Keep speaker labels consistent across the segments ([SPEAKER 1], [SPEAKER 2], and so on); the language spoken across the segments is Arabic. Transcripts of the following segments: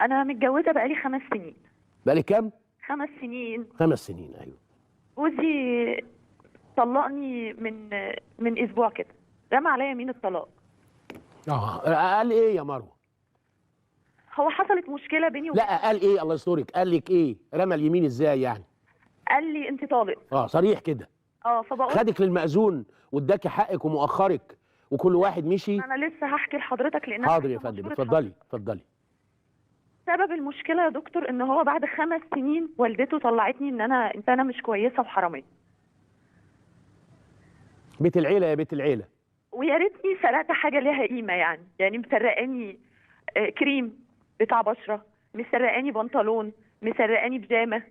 [SPEAKER 1] انا متجوزه بقالي 5 سنين.
[SPEAKER 2] بقالي كام؟
[SPEAKER 1] 5 سنين.
[SPEAKER 2] 5 سنين، ايوه.
[SPEAKER 1] جوزي طلقني من اسبوع كده، رمى عليا يمين الطلاق.
[SPEAKER 2] قال ايه يا مروه؟
[SPEAKER 1] هو حصلت مشكله بيني
[SPEAKER 2] لا قال ايه؟ الله يسترك، قال لك ايه؟ رمى اليمين ازاي يعني؟
[SPEAKER 1] قال لي انت طالق.
[SPEAKER 2] صريح كده.
[SPEAKER 1] فبقول
[SPEAKER 2] خدك للمأذون واداكي حقك ومؤخرك وكل واحد مشي.
[SPEAKER 1] انا لسه هحكي لحضرتك لان
[SPEAKER 2] حاضر يا فندم، اتفضلي اتفضلي.
[SPEAKER 1] سبب المشكله يا دكتور ان هو بعد 5 سنين والدته طلعتني ان انا انسانه مش كويسه وحراميه.
[SPEAKER 2] بيت العيله يا بيت العيله.
[SPEAKER 1] ويا ريتني سرقت حاجه ليها قيمه، يعني مسرقاني كريم بتاع بشره، مسرقاني بنطلون، مسرقاني بيجامه.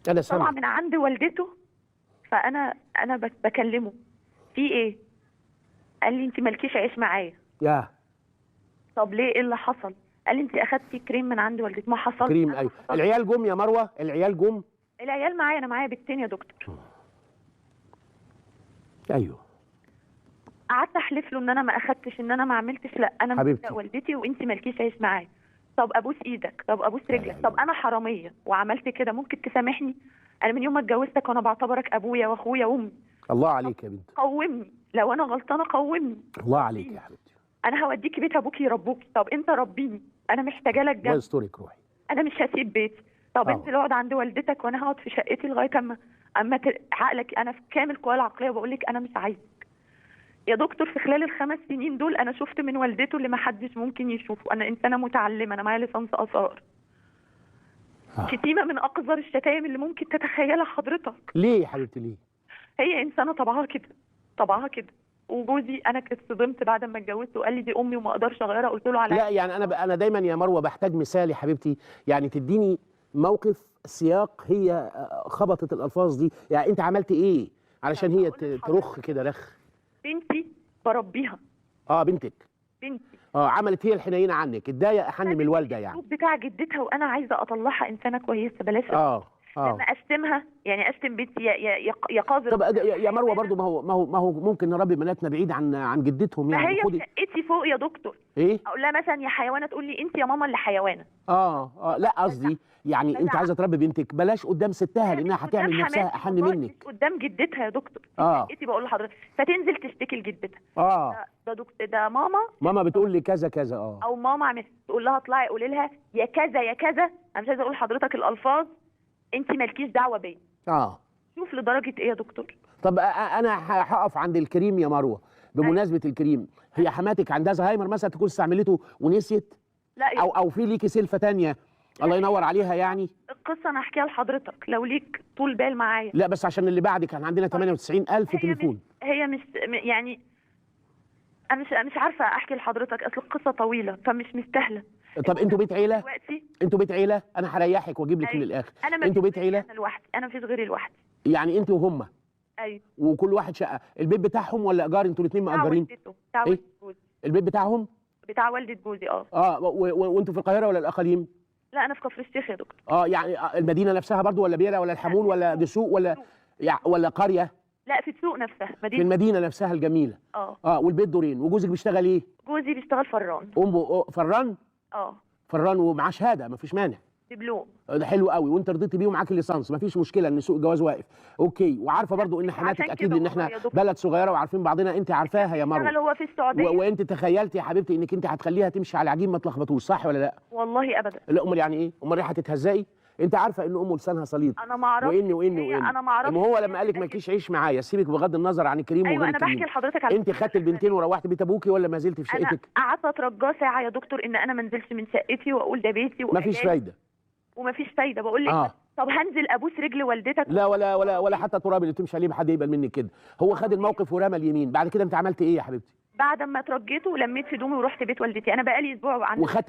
[SPEAKER 2] انا سامع.
[SPEAKER 1] طبعا من عند والدته. فانا بكلمه في ايه؟ قال لي انت مالكيش عيش معايا.
[SPEAKER 2] يا
[SPEAKER 1] طب ليه؟ ايه اللي حصل؟ قال لي انت اخدتي كريم من عند والدتي. ما حصلش.
[SPEAKER 2] كريم، ايوه. العيال جم يا مروه؟ العيال جم؟
[SPEAKER 1] العيال معايا، انا معايا بنتين يا دكتور.
[SPEAKER 2] ايوه.
[SPEAKER 1] قعدت احلف له ان انا ما اخدتش، ان انا ما عملتش. لا انا
[SPEAKER 2] حبيبتي
[SPEAKER 1] والدتي وانت مالكيش عيش معايا. طب ابوس ايدك، طب ابوس رجلك، طب انا حراميه وعملت كده، ممكن تسامحني؟ انا من يوم ما اتجوزتك وانا بعتبرك ابويا واخويا وامي.
[SPEAKER 2] الله عليك يا بنت.
[SPEAKER 1] قومني، لو انا غلطانه قومني.
[SPEAKER 2] الله عليك يا حبيبتي.
[SPEAKER 1] انا هوديكي بيت ابوكي يربوكي. طب انت ربيني، انا محتاجه لك جنب.
[SPEAKER 2] الله يسترك روحي.
[SPEAKER 1] انا مش هسيب بيتي. طب انزل اقعد عند والدتك وانا هقعد في شقتي لغايه اما عقلك. انا في كامل قواي العقليه بقول لك انا مش عايزك يا دكتور. في خلال ال5 سنين دول انا شفت من والدته اللي ما حدش ممكن يشوفه. انا انسانه متعلمه، انا معايا ليسانس اثار. شتيمه من اقذر الشتايم اللي ممكن تتخيلها حضرتك.
[SPEAKER 2] ليه يا حبيبتي ليه؟
[SPEAKER 1] هي انسانه طبعها كده، طبعها كده. وجوزي انا كنت صدمت بعد ما اتجوزت وقال لي دي امي وما اقدرش اغيرها. قلت له على
[SPEAKER 2] لا يعني انا دايما يا مروه بحتاج مثال يا حبيبتي، يعني تديني موقف سياق هي خبطت الالفاظ دي، يعني انت عملت ايه علشان هي ترخ كده رخ؟
[SPEAKER 1] بنتي بربيها.
[SPEAKER 2] بنتك.
[SPEAKER 1] بنتي
[SPEAKER 2] عملت هي الحنينه عنك، اتضايق احن من الوالده يعني.
[SPEAKER 1] الاسلوب بتاع جدتها وانا عايزه اطلعها انسانه كويسه. بلاش لما اشتمها، يعني اشتم بنتي يا قاذر.
[SPEAKER 2] طب يا مروه برضو ما هو ممكن نربي بناتنا بعيد عن جدتهم يعني.
[SPEAKER 1] ما هي شقتي فوق يا دكتور.
[SPEAKER 2] ايه؟
[SPEAKER 1] اقول لها مثلا يا حيوانه تقول لي انت يا ماما اللي حيوانه.
[SPEAKER 2] لا قصدي يعني انت عايزه تربي بنتك بلاش قدام ستها لانها هتعمل نفسها احن منك.
[SPEAKER 1] مش قدام جدتها يا دكتور. شقتي بقول لحضرتك فتنزل تشتكي لجدتها. ده دكتور، ده ماما
[SPEAKER 2] بتقول لي كذا كذا.
[SPEAKER 1] او ماما تقول لها اطلعي قولي لها يا كذا يا كذا. انا مش عايزه اقول لحضرتك الالفاظ. انت مالكيش دعوه بيا. شوف لدرجه ايه يا دكتور.
[SPEAKER 2] طب انا هقف عند الكريم يا مروه. بمناسبه الكريم، هي حماتك عندها زهايمر مثلا تكون استعملته ونسيت؟
[SPEAKER 1] لا
[SPEAKER 2] او في ليكي سلفه ثانيه الله ينور عليها يعني.
[SPEAKER 1] القصه انا هحكيها لحضرتك لو ليك طول بال معايا.
[SPEAKER 2] لا بس عشان اللي بعد كان عندنا 98,000 تليفون.
[SPEAKER 1] هي مش يعني انا مش عارفه احكي لحضرتك، اصل القصه طويله فمش مستاهله.
[SPEAKER 2] طب انتوا بيت عيله؟ انتوا بيت عيله؟ انا هريحك واجيب لك من الاخر. انتوا بيت عيله؟
[SPEAKER 1] انا لوحدي، انا مفيش غيري لوحدي.
[SPEAKER 2] يعني انت وهم؟
[SPEAKER 1] ايوه.
[SPEAKER 2] وكل واحد شقه. البيت بتاعهم ولا ايجار؟ انتوا الاثنين مأجرين؟
[SPEAKER 1] بتاع والدته. جوزي.
[SPEAKER 2] البيت بتاعهم؟
[SPEAKER 1] بتاع والده جوزي.
[SPEAKER 2] وانتوا في القاهره ولا الاقاليم؟
[SPEAKER 1] لا انا في كفر الشيخ يا دكتور.
[SPEAKER 2] يعني المدينه نفسها برضو ولا بيرة ولا الحمول ولا دسوق ولا قريه؟
[SPEAKER 1] لا في السوق نفسها،
[SPEAKER 2] مدينة. في المدينه نفسها الجميله. والبيت دورين. وجوزك بيشتغل ايه؟
[SPEAKER 1] جوزي بيشتغل فران.
[SPEAKER 2] امه فران؟ فران ومعاه شهاده مفيش مانع.
[SPEAKER 1] دبلوم.
[SPEAKER 2] ده حلو قوي. وانت رضيتي بيه ومعاك الليسانس مفيش مشكله ان سوق الجواز واقف. اوكي. وعارفه برضو ان حماتك اكيد لان احنا بلد صغيره وعارفين بعضنا. انت عارفاها يا مروه.
[SPEAKER 1] هو في السعوديه.
[SPEAKER 2] وانت تخيلتي يا حبيبتي انك انت هتخليها تمشي على عجين ما تلخبطوش، صح ولا لا؟
[SPEAKER 1] والله ابدا.
[SPEAKER 2] لا امال يعني ايه؟ امال رايحه تتهزقي؟ انت عارفه ان امه لسانها صليط.
[SPEAKER 1] انا ما اعرفش.
[SPEAKER 2] واني
[SPEAKER 1] انا ما اعرفش.
[SPEAKER 2] ما هو لما قال لك مالكيش عيش معايا سيبك بغض النظر عن الكريم وغير
[SPEAKER 1] الكريم. انا بحكي لحضرتك على
[SPEAKER 2] انت خدت البنتين وروحت بيت ابوكي ولا ما زلت في شقتك؟
[SPEAKER 1] انا قعدت اترجاه ساعه يا دكتور ان انا ما انزلش من شقتي واقول ده بيتي
[SPEAKER 2] مفيش فايده.
[SPEAKER 1] ومفيش فايده. بقول لك طب هنزل ابوس رجل والدتك.
[SPEAKER 2] لا ولا حتى تراب اللي تمشي عليه ما حد يقبل منك كده. هو خد الموقف ورمى اليمين. بعد كده انت عملت ايه يا حبيبتي؟
[SPEAKER 1] بعد ما اترجيته ولميت هدومي ورحت بيت والدتي. انا بقالي اسبوع عندي.
[SPEAKER 2] وخدت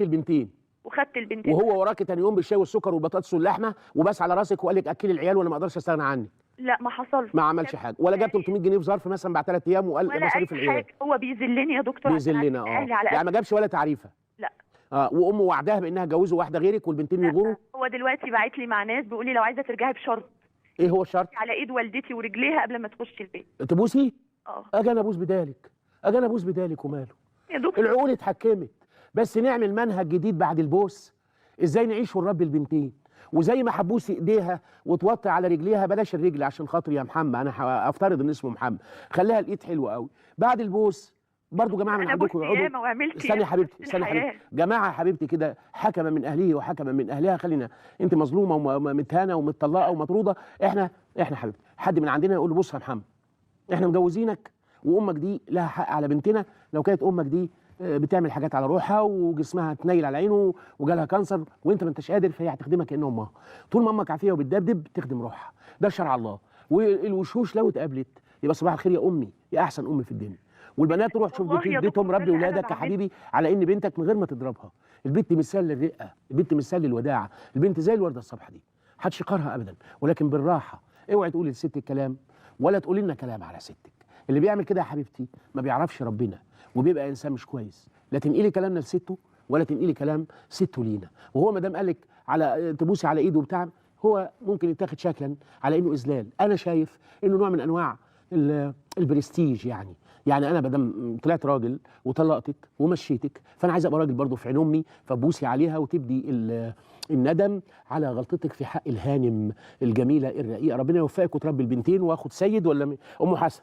[SPEAKER 2] البنتين. وهو وراك تاني يوم بالشاي والسكر والبطاطس واللحمه وبس على راسك وقال لك اكلي العيال وانا ما اقدرش استغنى عنك.
[SPEAKER 1] لا ما حصلش.
[SPEAKER 2] ما عملش حاجه ولا جاب 300 جنيه في ظرف مثلا بعد 3 ايام وقال مصاريف العيال.
[SPEAKER 1] هو بيذلني يا دكتور.
[SPEAKER 2] بيذلنا يعني ما جابش ولا تعريفه.
[SPEAKER 1] لا.
[SPEAKER 2] وامه وعدها بانها جوزوا واحده غيرك والبنتين يغوروا.
[SPEAKER 1] هو دلوقتي باعت لي مع ناس بيقول لي لو عايزه ترجعي بشرط.
[SPEAKER 2] ايه هو الشرط؟
[SPEAKER 1] على ايد والدتي ورجليها قبل ما تخشي البيت.
[SPEAKER 2] تبوسي؟ اجي انا ابوس بدالك. وماله؟
[SPEAKER 1] يا دكتور
[SPEAKER 2] العقول اتحكمت. بس نعمل منهج جديد بعد البوس، ازاي نعيش ونربي البنتين. وزي ما هتبوس ايديها وتوطي على رجليها، بلاش الرجل عشان خاطري يا محمد، انا افترض ان اسمه محمد، خليها الايد حلوه قوي. بعد البوس برضو جماعه من عندكم يقعدوا. استني يا حبيبتي، استني يا حبيبتي، جماعه يا حبيبتي كده، حكم من اهله وحكم من اهلها. خلينا، انت مظلومه ومتهانه ومتطلقه ومطروده، احنا حبيبتي حد من عندنا يقول له بص يا محمد، احنا مجوزينك وامك دي لها حق على بنتنا. لو كانت امك دي بتعمل حاجات على روحها وجسمها تنيل على عينه وجالها كانسر وانت ما انتش قادر، فهي هتخدمك كأن امها. طول ما امك عافيه وبتدبدب تخدم روحها، ده شرع الله. والوشوش لو اتقابلت يبقى صباح الخير يا امي، يا احسن ام في الدنيا. والبنات تروح تشوف بيتهم، ربي ولادك يا حبيبي على ان بنتك من غير ما تضربها. البنت مثال للرقه، البنت مثال للوداعه، البنت زي الورده الصبحه دي، محدش يقهرها ابدا، ولكن بالراحه. اوعي تقولي لست الكلام ولا تقولي لنا كلام على ستك. اللي بيعمل كده يا حبيبتي ما بيعرفش ربنا وبيبقى انسان مش كويس. لا تنقلي كلامنا لسته ولا تنقلي كلام سته لينا. وهو ما دام قالك على تبوسي على ايده وبتاع، هو ممكن يتاخد شكلا على انه اذلال. انا شايف انه نوع من انواع البرستيج. يعني انا بدم طلعت راجل وطلقتك ومشيتك، فانا عايز ابقى راجل برضه في عين امي، فبوسي عليها وتبدي الندم على غلطتك في حق الهانم الجميله الرقيقه. ربنا يوفقك وتربي البنتين. واخد سيد ولا ام حسن؟